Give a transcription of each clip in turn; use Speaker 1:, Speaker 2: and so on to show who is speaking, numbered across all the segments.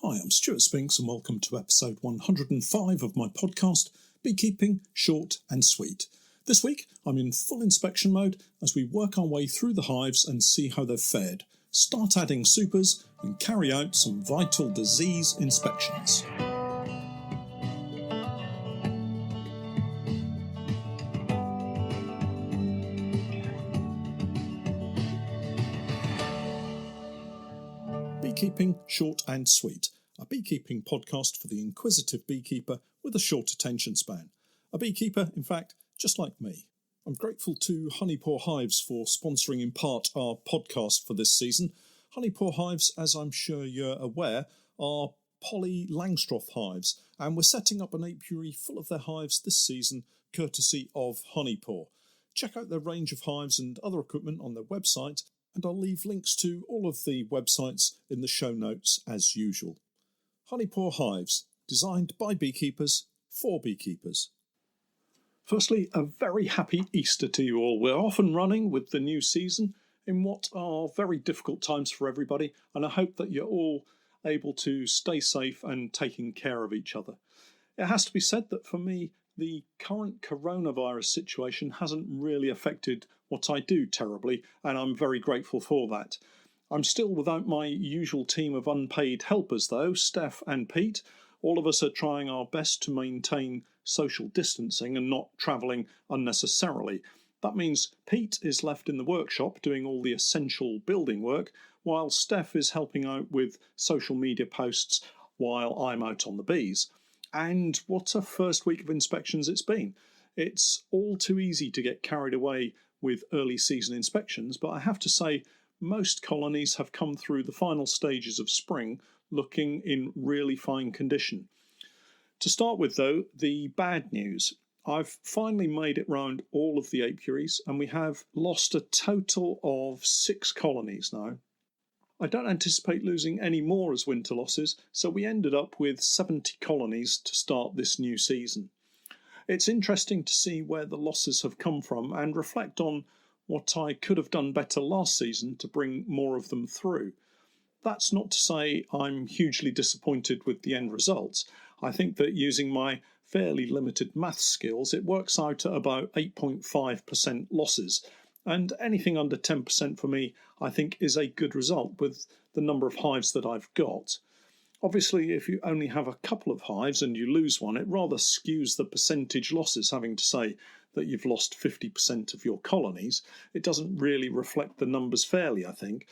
Speaker 1: Hi, I'm Stewart Spinks and welcome to episode 105 of my podcast, Beekeeping, Short and Sweet. This week, I'm in full inspection mode as we work our way through the hives and see how they've fared, start adding supers and carry out some vital disease inspections. Beekeeping, Short and Sweet, a beekeeping podcast for the inquisitive beekeeper with a short attention span. A beekeeper, in fact, just like me. I'm grateful to Honeypore Hives for sponsoring in part our podcast for this season. Honeypore Hives, as I'm sure you're aware, are poly Langstroth hives, and we're setting up an apiary full of their hives this season, courtesy of Honeypore. Check out their range of hives and other equipment on their website, and I'll leave links to all of the websites in the show notes as usual. Honeypore Hives, designed by beekeepers for beekeepers. Firstly, a very happy Easter to you all. We're off and running with the new season in what are very difficult times for everybody, and I hope that you're all able to stay safe and taking care of each other. It has to be said that for me, the current coronavirus situation hasn't really affected what I do terribly, and I'm very grateful for that. I'm still without my usual team of unpaid helpers though, Steph and Pete. All of us are trying our best to maintain social distancing and not travelling unnecessarily. That means Pete is left in the workshop doing all the essential building work, while Steph is helping out with social media posts while I'm out on the bees. And what a first week of inspections it's been. It's all too easy to get carried away with early season inspections, but I have to say most colonies have come through the final stages of spring looking in really fine condition. To start with though, the bad news. I've finally made it round all of the apiaries and we have lost a total of 6 colonies now. I don't anticipate losing any more as winter losses, so we ended up with 70 colonies to start this new season. It's interesting to see where the losses have come from and reflect on what I could have done better last season to bring more of them through. That's not to say I'm hugely disappointed with the end results. I think that using my fairly limited maths skills, it works out at about 8.5% losses. And anything under 10% for me, I think, is a good result with the number of hives that I've got. Obviously, if you only have a couple of hives and you lose one, it rather skews the percentage losses, having to say that you've lost 50% of your colonies. It doesn't really reflect the numbers fairly, I think.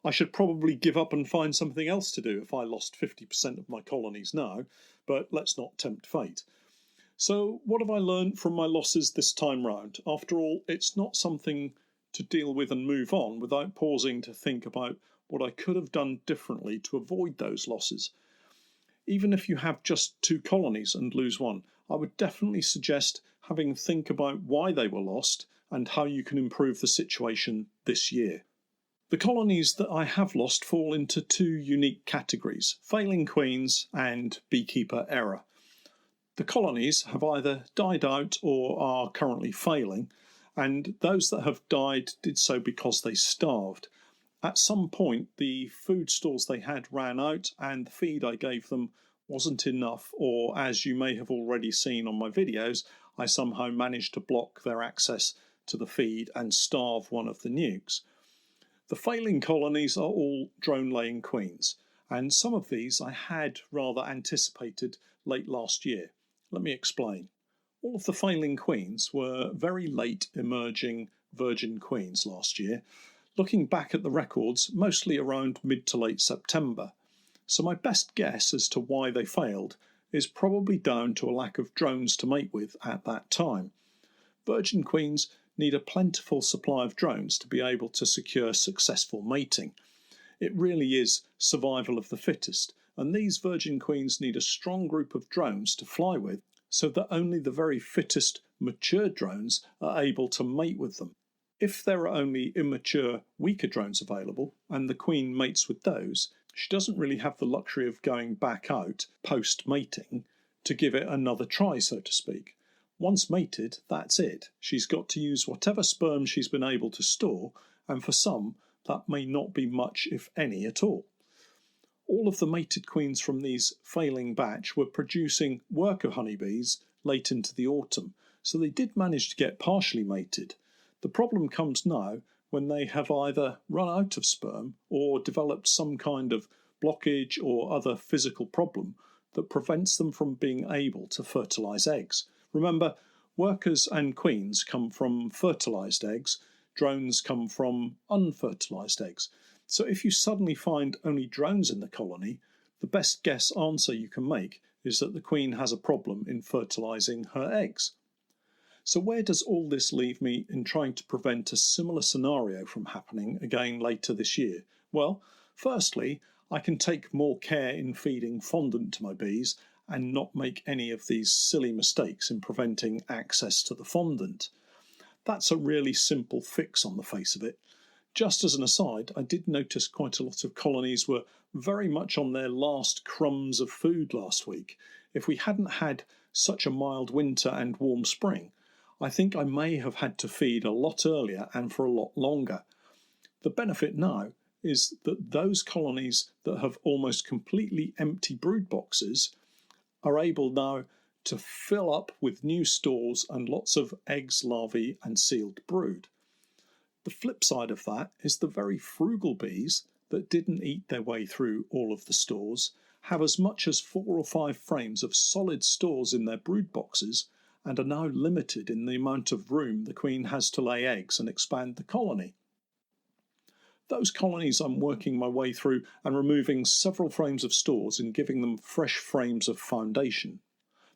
Speaker 1: I should probably give up and find something else to do if I lost 50% of my colonies now, but let's not tempt fate. So what have I learned from my losses this time round? After all, it's not something to deal with and move on without pausing to think about what I could have done differently to avoid those losses. Even if you have just 2 colonies and lose one, I would definitely suggest having a think about why they were lost and how you can improve the situation this year. The colonies that I have lost fall into 2 unique categories, failing queens and beekeeper error. The colonies have either died out or are currently failing, and those that have died did so because they starved. At some point, the food stores they had ran out, and the feed I gave them wasn't enough, or as you may have already seen on my videos, I somehow managed to block their access to the feed and starve one of the nukes. The failing colonies are all drone-laying queens, and some of these I had rather anticipated late last year. Let me explain. All of the failing queens were very late emerging virgin queens last year, looking back at the records mostly around mid to late September. So my best guess as to why they failed is probably down to a lack of drones to mate with at that time. Virgin queens need a plentiful supply of drones to be able to secure successful mating. It really is survival of the fittest, and these virgin queens need a strong group of drones to fly with so that only the very fittest mature drones are able to mate with them. If there are only immature, weaker drones available and the queen mates with those, she doesn't really have the luxury of going back out post-mating to give it another try, so to speak. Once mated, that's it. She's got to use whatever sperm she's been able to store, and for some, that may not be much, if any, at all. All of the mated queens from these failing batch were producing worker honeybees late into the autumn, so they did manage to get partially mated. The problem comes now when they have either run out of sperm or developed some kind of blockage or other physical problem that prevents them from being able to fertilise eggs. Remember, workers and queens come from fertilised eggs, drones come from unfertilised eggs. So if you suddenly find only drones in the colony, the best guess answer you can make is that the queen has a problem in fertilising her eggs. So where does all this leave me in trying to prevent a similar scenario from happening again later this year? Well, firstly, I can take more care in feeding fondant to my bees and not make any of these silly mistakes in preventing access to the fondant. That's a really simple fix on the face of it. Just as an aside, I did notice quite a lot of colonies were very much on their last crumbs of food last week. If we hadn't had such a mild winter and warm spring, I think I may have had to feed a lot earlier and for a lot longer. The benefit now is that those colonies that have almost completely empty brood boxes are able now to fill up with new stores and lots of eggs, larvae and sealed brood. The flip side of that is the very frugal bees that didn't eat their way through all of the stores have as much as 4 or 5 frames of solid stores in their brood boxes and are now limited in the amount of room the queen has to lay eggs and expand the colony. Those colonies I'm working my way through and removing several frames of stores and giving them fresh frames of foundation.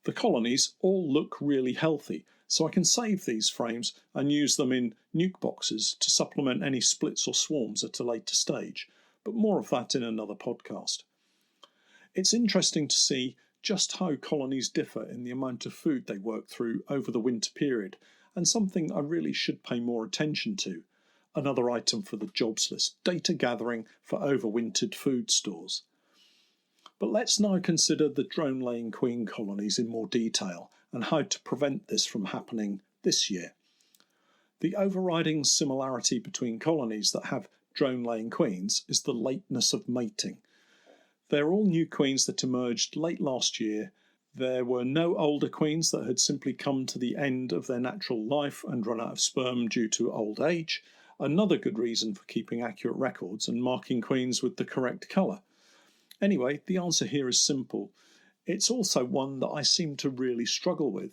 Speaker 1: The colonies all look really healthy, so I can save these frames and use them in nuke boxes to supplement any splits or swarms at a later stage, but more of that in another podcast. It's interesting to see just how colonies differ in the amount of food they work through over the winter period, and something I really should pay more attention to. Another item for the jobs list, data gathering for overwintered food stores. But let's now consider the drone-laying queen colonies in more detail and how to prevent this from happening this year. The overriding similarity between colonies that have drone-laying queens is the lateness of mating. They're all new queens that emerged late last year. There were no older queens that had simply come to the end of their natural life and run out of sperm due to old age. Another good reason for keeping accurate records and marking queens with the correct colour. Anyway, the answer here is simple. It's also one that I seem to really struggle with.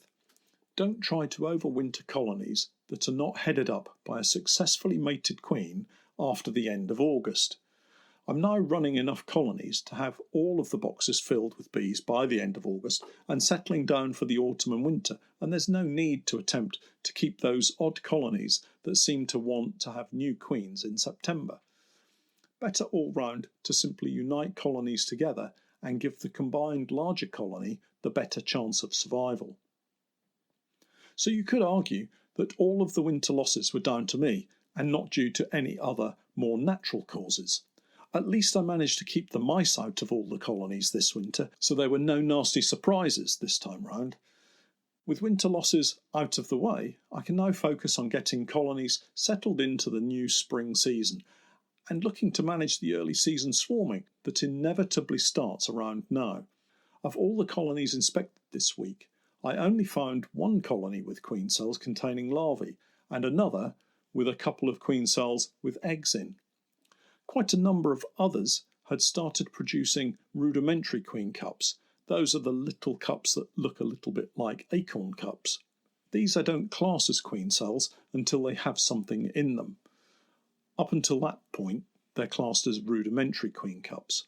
Speaker 1: Don't try to overwinter colonies that are not headed up by a successfully mated queen after the end of August. I'm now running enough colonies to have all of the boxes filled with bees by the end of August and settling down for the autumn and winter, and there's no need to attempt to keep those odd colonies that seem to want to have new queens in September. Better all round to simply unite colonies together and give the combined larger colony the better chance of survival. So you could argue that all of the winter losses were down to me and not due to any other more natural causes. At least I managed to keep the mice out of all the colonies this winter, so there were no nasty surprises this time round. With winter losses out of the way, I can now focus on getting colonies settled into the new spring season and looking to manage the early season swarming that inevitably starts around now. Of all the colonies inspected this week, I only found one colony with queen cells containing larvae and another with a couple of queen cells with eggs in. Quite a number of others had started producing rudimentary queen cups. Those are the little cups that look a little bit like acorn cups. These I don't class as queen cells until they have something in them. Up until that point, they're classed as rudimentary queen cups.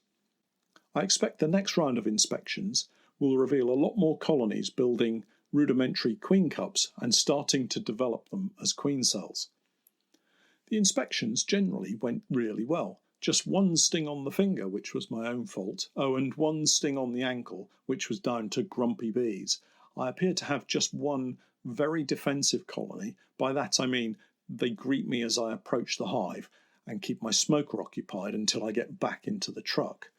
Speaker 1: I expect the next round of inspections will reveal a lot more colonies building rudimentary queen cups and starting to develop them as queen cells. The inspections generally went really well. Just one sting on the finger, which was my own fault. Oh, and one sting on the ankle, which was down to grumpy bees. I appear to have just one very defensive colony. By that I mean they greet me as I approach the hive and keep my smoker occupied until I get back into the truck.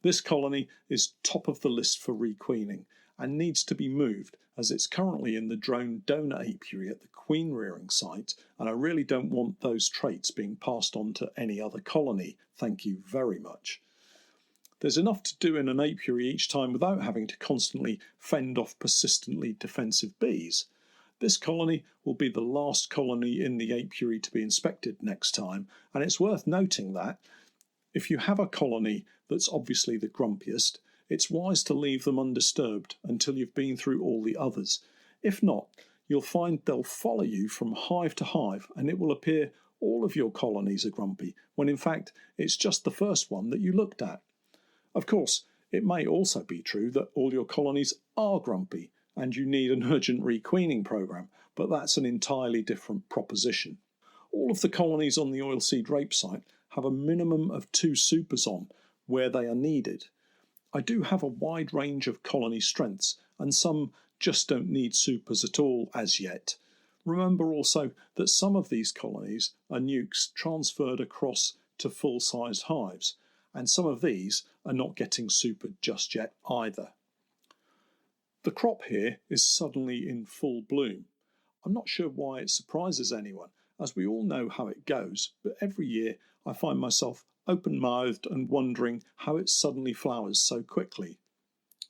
Speaker 1: This colony is top of the list for requeening and needs to be moved as it's currently in the drone donor apiary at the queen rearing site, and I really don't want those traits being passed on to any other colony. Thank you very much. There's enough to do in an apiary each time without having to constantly fend off persistently defensive bees. This colony will be the last colony in the apiary to be inspected next time, and it's worth noting that if you have a colony that's obviously the grumpiest, it's wise to leave them undisturbed until you've been through all the others. If not, you'll find they'll follow you from hive to hive, and it will appear all of your colonies are grumpy, when in fact it's just the first one that you looked at. Of course, it may also be true that all your colonies are grumpy, and you need an urgent requeening program, but that's an entirely different proposition. All of the colonies on the oilseed rape site have a minimum of 2 supers on where they are needed. I do have a wide range of colony strengths, and some just don't need supers at all as yet. Remember also that some of these colonies are nukes transferred across to full-sized hives, and some of these are not getting supered just yet either. The crop here is suddenly in full bloom. I'm not sure why it surprises anyone, as we all know how it goes, but every year I find myself open-mouthed and wondering how it suddenly flowers so quickly.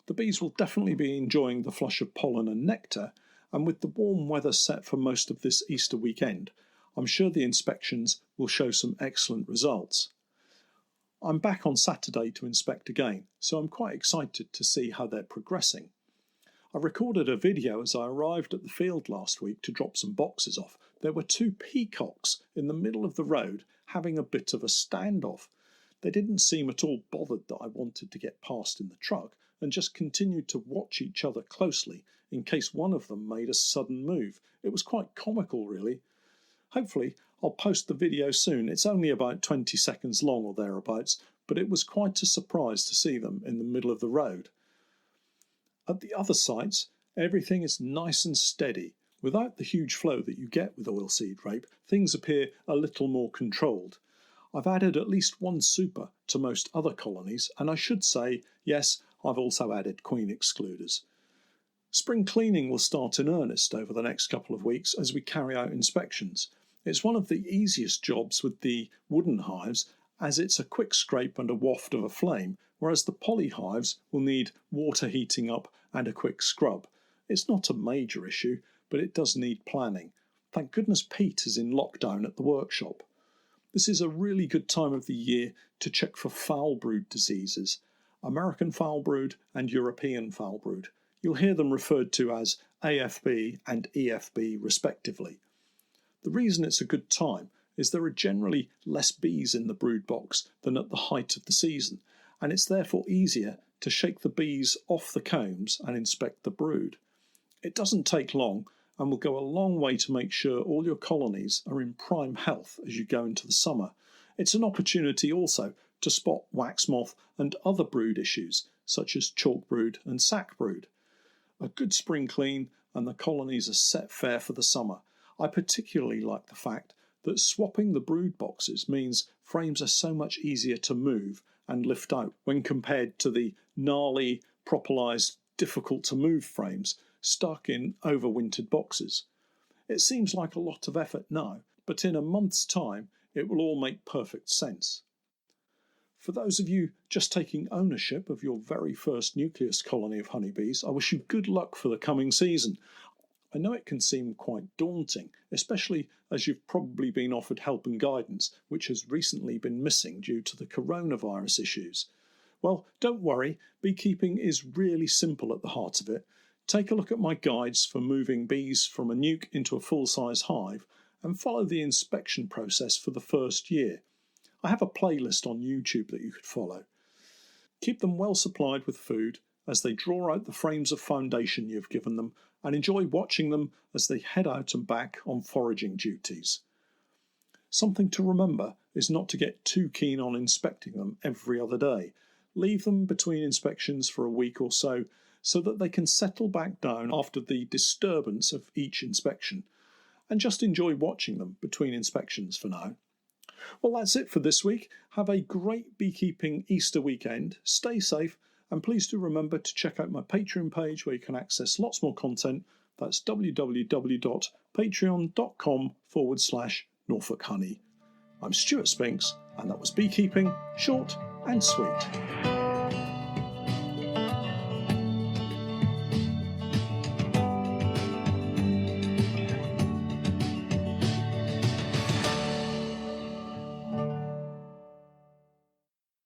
Speaker 1: The bees will definitely be enjoying the flush of pollen and nectar, and with the warm weather set for most of this Easter weekend, I'm sure the inspections will show some excellent results. I'm back on Saturday to inspect again, so I'm quite excited to see how they're progressing. I recorded a video as I arrived at the field last week to drop some boxes off. There were 2 peacocks in the middle of the road having a bit of a standoff. They didn't seem at all bothered that I wanted to get past in the truck, and just continued to watch each other closely in case one of them made a sudden move. It was quite comical, really. Hopefully I'll post the video soon. It's only about 20 seconds long or thereabouts, but it was quite a surprise to see them in the middle of the road. At the other sites, everything is nice and steady. Without the huge flow that you get with oilseed rape, things appear a little more controlled. I've added at least 1 super to most other colonies, and I should say, yes, I've also added queen excluders. Spring cleaning will start in earnest over the next couple of weeks as we carry out inspections. It's one of the easiest jobs with the wooden hives, as it's a quick scrape and a waft of a flame, whereas the poly hives will need water heating up and a quick scrub. It's not a major issue, but it does need planning. Thank goodness Pete is in lockdown at the workshop. This is a really good time of the year to check for foul brood diseases, American foul brood and European foul brood. You'll hear them referred to as AFB and EFB respectively. The reason it's a good time is there are generally less bees in the brood box than at the height of the season, and it's therefore easier to shake the bees off the combs and inspect the brood. It doesn't take long and will go a long way to make sure all your colonies are in prime health as you go into the summer. It's an opportunity also to spot wax moth and other brood issues such as chalk brood and sack brood. A good spring clean and the colonies are set fair for the summer. I particularly like the fact that swapping the brood boxes means frames are so much easier to move and lift out when compared to the gnarly, propolised, difficult to move frames stuck in overwintered boxes. It seems like a lot of effort now, but in a month's time it will all make perfect sense. For those of you just taking ownership of your very first nucleus colony of honeybees, I wish you good luck for the coming season. I know it can seem quite daunting, especially as you've probably been offered help and guidance, which has recently been missing due to the coronavirus issues. Well, don't worry, beekeeping is really simple at the heart of it. Take a look at my guides for moving bees from a nuke into a full-size hive and follow the inspection process for the first year. I have a playlist on YouTube that you could follow. Keep them well supplied with food as they draw out the frames of foundation you've given them, and enjoy watching them as they head out and back on foraging duties. Something to remember is not to get too keen on inspecting them every other day. Leave them between inspections for a week or so that they can settle back down after the disturbance of each inspection, and just enjoy watching them between inspections for now. Well, that's it for this week. Have a great beekeeping Easter weekend. Stay safe, and please do remember to check out my Patreon page where you can access lots more content. That's www.patreon.com/Norfolk Honey. I'm Stewart Spinks, and that was Beekeeping, short and sweet.